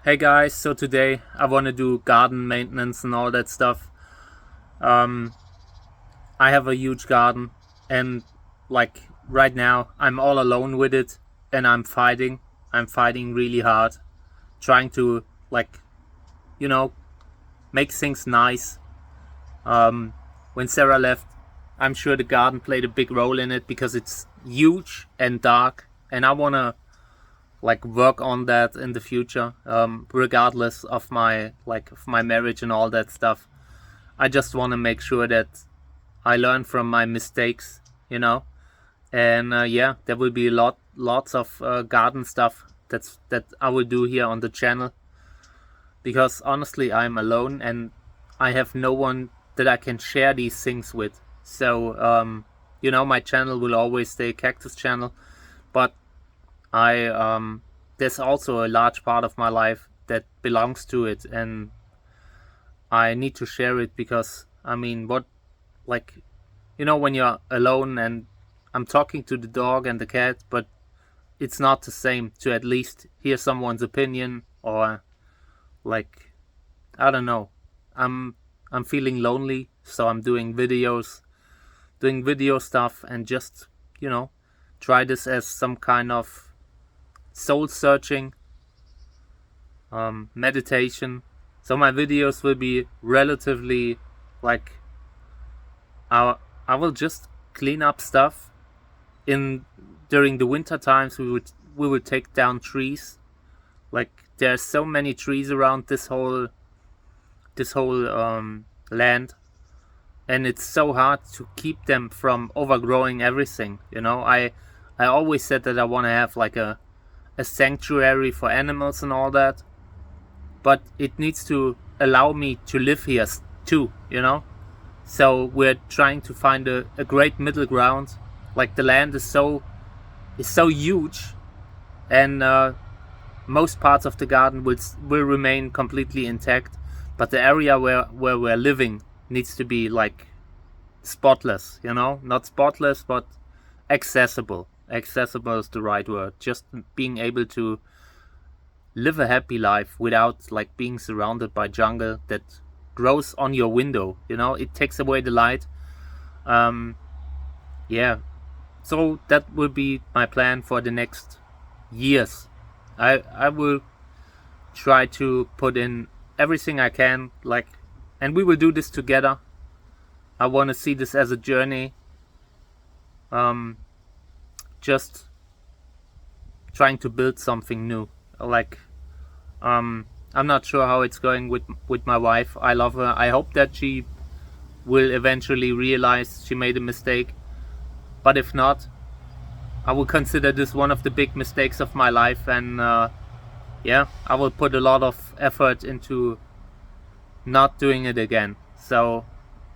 Hey guys, so today I want to do garden maintenance and all that stuff. Um, I have a huge garden and like right now I'm all alone with it and I'm fighting. I'm fighting really hard, trying to like, you know, make things nice. Um, when Sarah left, I'm sure the garden played a big role in it because it's huge and dark and I want to like work on that in the future, regardless of my marriage and all that stuff. I just want to make sure that I learn from my mistakes, you know. And yeah, there will be lots of garden stuff that I will do here on the channel, because honestly I'm alone and I have no one that I can share these things with. So my channel will always stay Cactus channel, but I there's also a large part of my life that belongs to it, and I need to share it because I mean, what like when you're alone and I'm talking to the dog and the cat, but it's not the same to at least hear someone's opinion, or like, I don't know. I'm feeling lonely, so I'm doing video stuff, and just try this as some kind of soul searching meditation. So my videos will be relatively like, I will just clean up stuff. In During the winter times, we would take down trees. Like, there's so many trees around this whole land, and it's so hard to keep them from overgrowing everything. I always said that I want to have like a sanctuary for animals and all that, but it needs to allow me to live here too. So we're trying to find a great middle ground. Like, the land is so huge, and most parts of the garden will remain completely intact, but the area where we're living needs to be like spotless. Not spotless, but accessible. Accessible is the right word. Just being able to live a happy life without like being surrounded by jungle that grows on your window. It takes away the light. Yeah, so that will be my plan for the next years. I will try to put in everything I can, like, and we will do this together. I want to see this as a journey. Just trying to build something new. Like, I'm not sure how it's going with my wife. I love her. I hope that she will eventually realize she made a mistake. But if not, I will consider this one of the big mistakes of my life, and yeah, I will put a lot of effort into not doing it again. So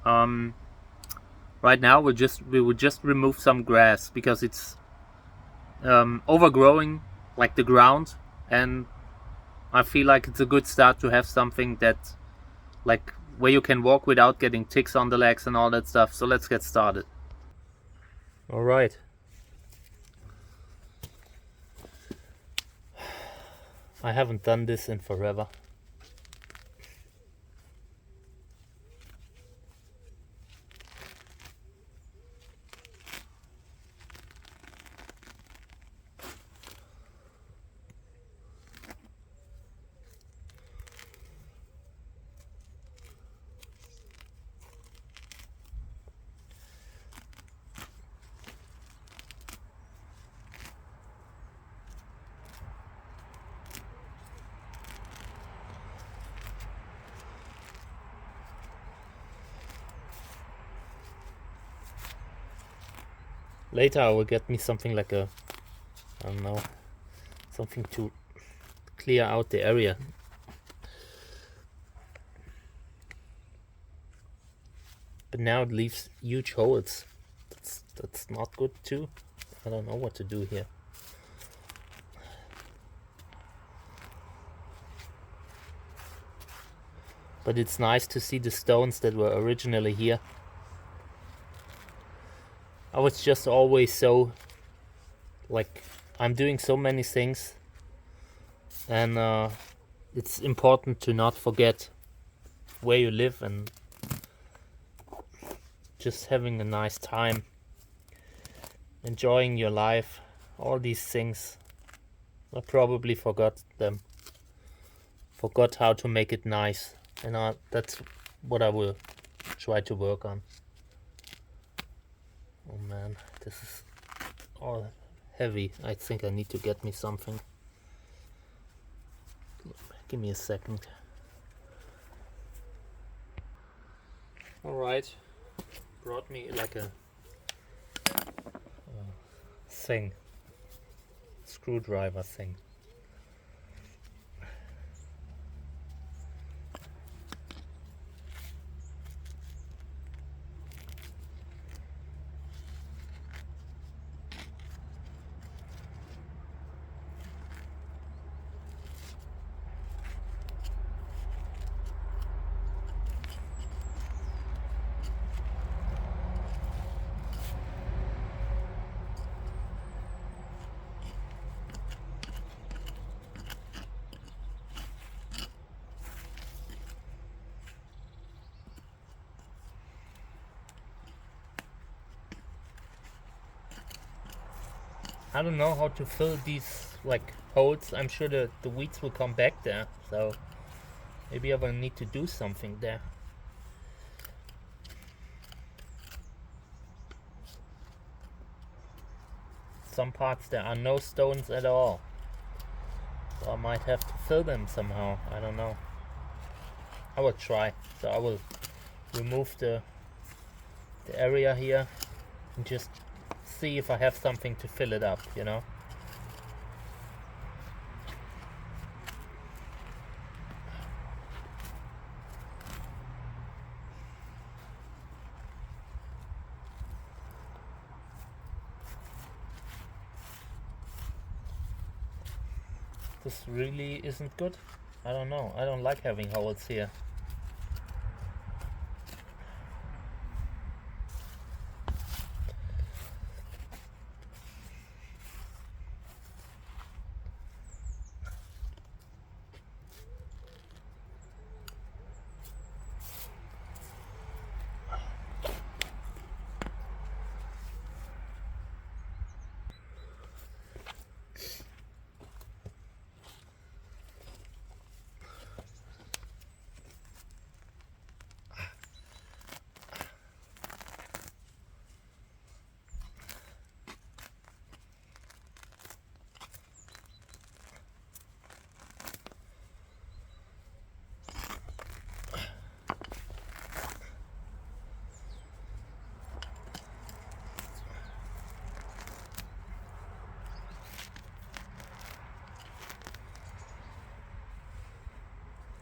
right now we will just remove some grass because it's overgrowing like the ground, and I feel like it's a good start to have something that, like, where you can walk without getting ticks on the legs and all that stuff. So let's get started. All right. I haven't done this in forever. Later I will get me something like I don't know, something to clear out the area. But now it leaves huge holes. That's not good too. I don't know what to do here. But it's nice to see the stones that were originally here. I was just always so, like, I'm doing so many things, and it's important to not forget where you live and just having a nice time, enjoying your life, all these things. I probably forgot them, forgot how to make it nice, and that's what I will try to work on. Oh man, this is all heavy. I think I need to get me something. Give me a second. Alright, brought me like a thing, screwdriver thing. I don't know how to fill these like holes. I'm sure the weeds will come back there, so maybe I will need to do something there. Some parts there are no stones at all, so I might have to fill them somehow. I don't know. I will try. So I will remove the area here and just see if I have something to fill it up, you know. This really isn't good. I don't know. I don't like having holes here.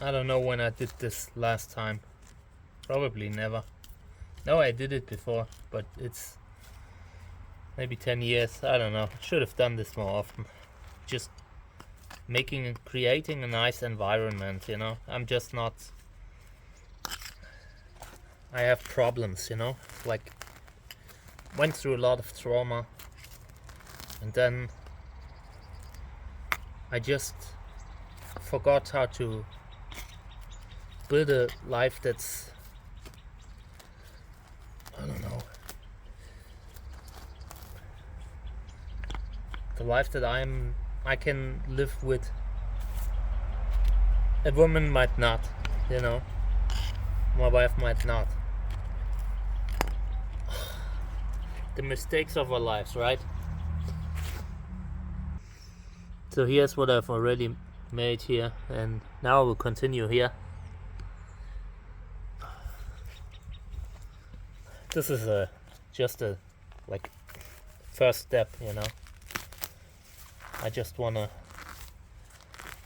I don't know when I did this last time. Probably never. No, I did it before, but it's maybe 10 years. I don't know. Should have done this more often. Just creating a nice environment, you know. I'm just not. I have problems, you know. Like, went through a lot of trauma, and then I just forgot how to build a life that's, I don't know, the life that I can live with. A woman might not, you know, my wife might not. The mistakes of our lives, right? So here's what I've already made here, and now I will continue here. This is just a like first step, you know. I just wanna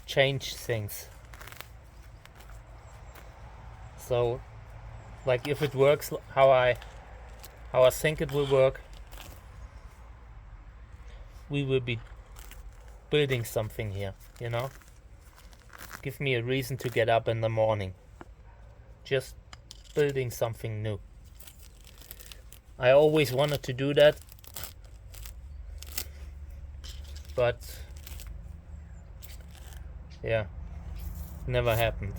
change things. So, like, if it works how I think it will work, we will be building something here, you know. Give me a reason to get up in the morning. Just building something new. I always wanted to do that, but yeah, never happened.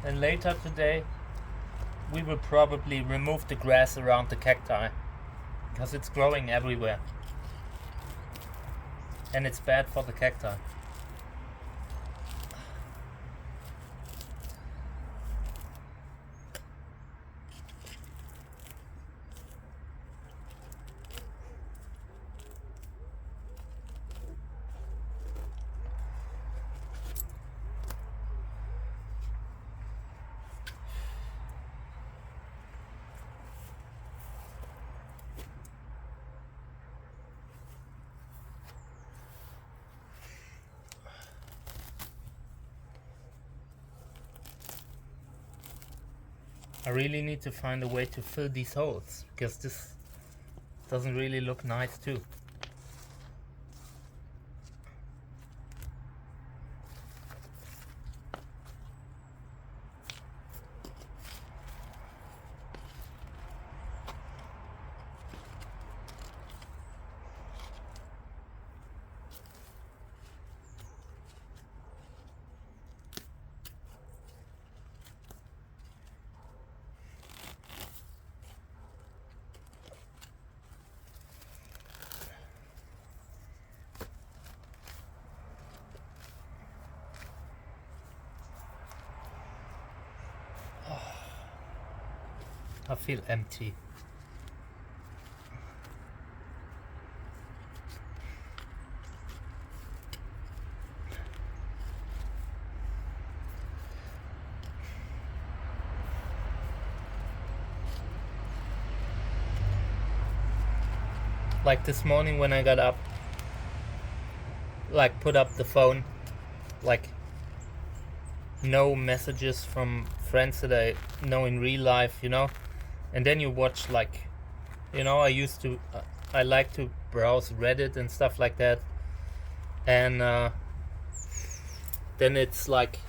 And later today we will probably remove the grass around the cacti, because it's growing everywhere and it's bad for the cacti. I really need to find a way to fill these holes, because this doesn't really look nice too. I feel empty. Like this morning when I got up, like put up the phone, like no messages from friends that I know in real life, you know. And then you watch, like, you know, I like to browse Reddit and stuff like that, and then it's like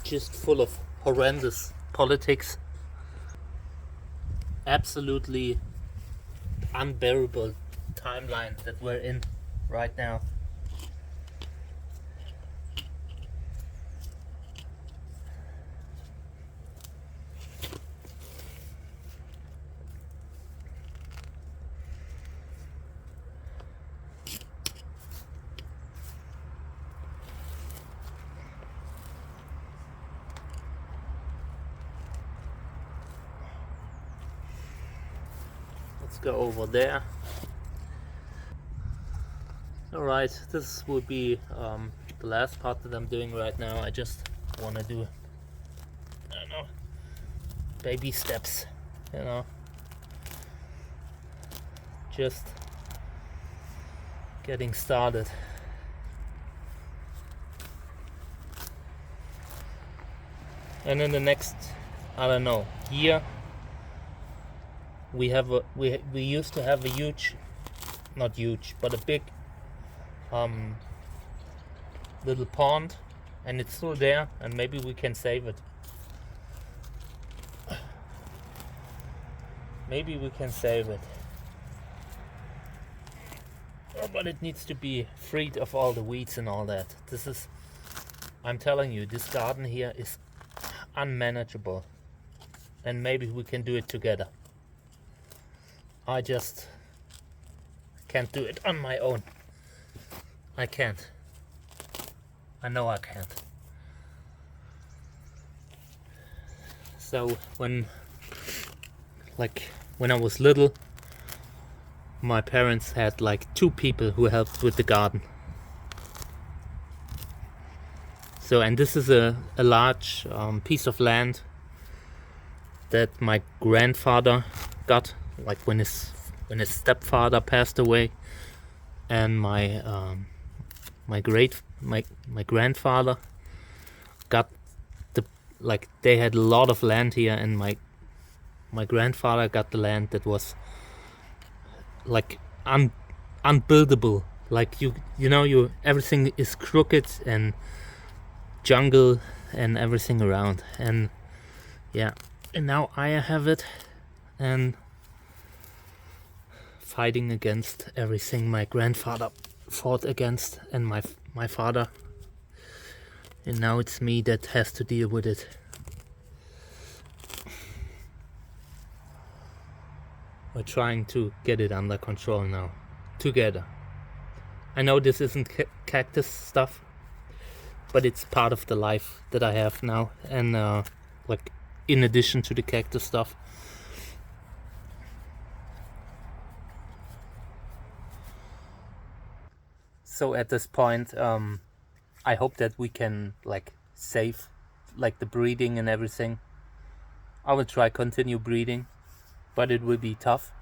just full of horrendous politics, absolutely unbearable timeline that we're in right now. Let's go over there. Alright, this will be the last part that I'm doing right now. I just want to do, I don't know, baby steps, you know, just getting started. And in the next, I don't know, year, we used to have a huge, not huge, but a big little pond, and it's still there, and maybe we can save it. Maybe we can save it. Oh, but it needs to be freed of all the weeds and all that. I'm telling you, this garden here is unmanageable, and maybe we can do it together. I just can't do it on my own. I can't. I know I can't. So when I was little, my parents had like 2 people who helped with the garden. So, and this is a large piece of land that my grandfather got, like when his when his stepfather passed away, and my grandfather got they had a lot of land here, and my grandfather got the land that was like unbuildable. Like you everything is crooked and jungle and everything around, and yeah, and now I have it and fighting against everything my grandfather fought against, and my father, and now it's me that has to deal with it. We're trying to get it under control now, together. I know this isn't cactus stuff, but it's part of the life that I have now, and like in addition to the cactus stuff. So at this point, I hope that we can like save like the breeding and everything. I will try continue breeding, but it will be tough.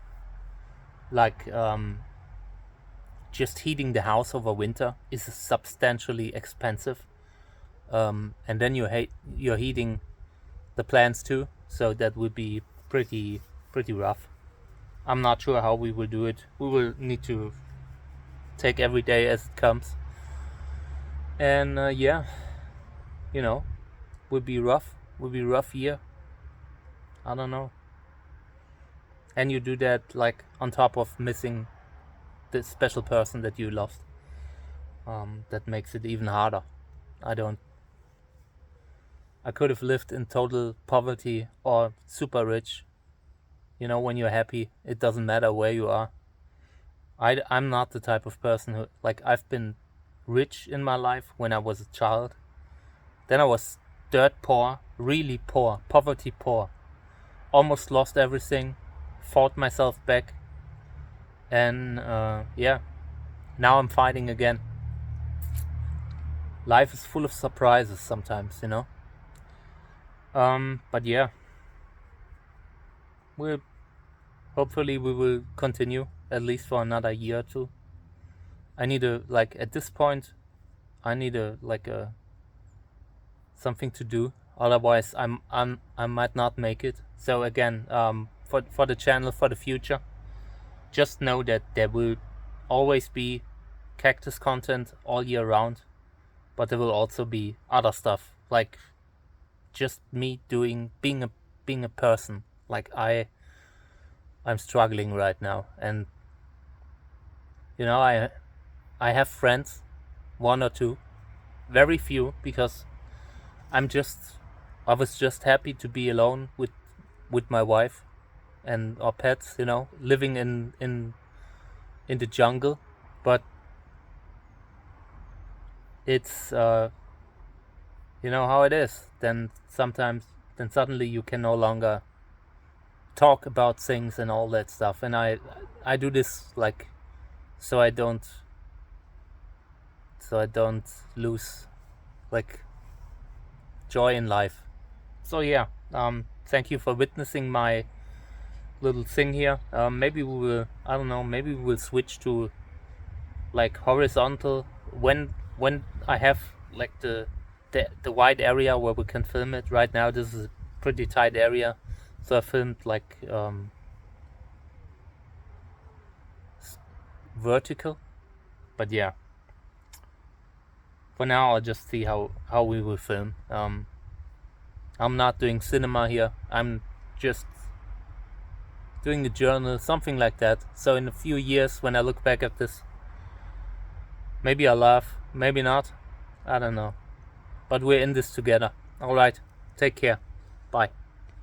Like just heating the house over winter is substantially expensive, and then you're heating the plants too, so that would be pretty rough. I'm not sure how we will do it. We will need to take every day as it comes, and yeah, would be rough year. I don't know. And you do that like on top of missing the special person that you lost. That makes it even harder. I could have lived in total poverty or super rich. When you're happy, it doesn't matter where you are. I'm not the type of person who, like, I've been rich in my life when I was a child. Then I was dirt poor, really poor, poverty poor. Almost lost everything, fought myself back, and yeah, now I'm fighting again. Life is full of surprises sometimes, but yeah, hopefully we will continue at least for another year or two. I need at this point, I need something to do. Otherwise, I might not make it. So again, for the channel, for the future, just know that there will always be cactus content all year round, but there will also be other stuff, like just me being a person. Like I'm struggling right now, and I have friends, one or two, very few, because I was just happy to be alone with my wife and our pets, living in the jungle. But it's how it is. Then suddenly you can no longer talk about things and all that stuff. And I do this like so I don't lose like joy in life. So yeah, thank you for witnessing my little thing here. Maybe we will switch to like horizontal when I have like the wide area where we can film it. Right now this is a pretty tight area, so I filmed like vertical. But yeah, for now I'll just see how we will film. I'm not doing cinema here, I'm just doing the journal, something like that. So in a few years when I look back at this, maybe I'll laugh, maybe not, I don't know. But we're in this together. Alright, take care, bye.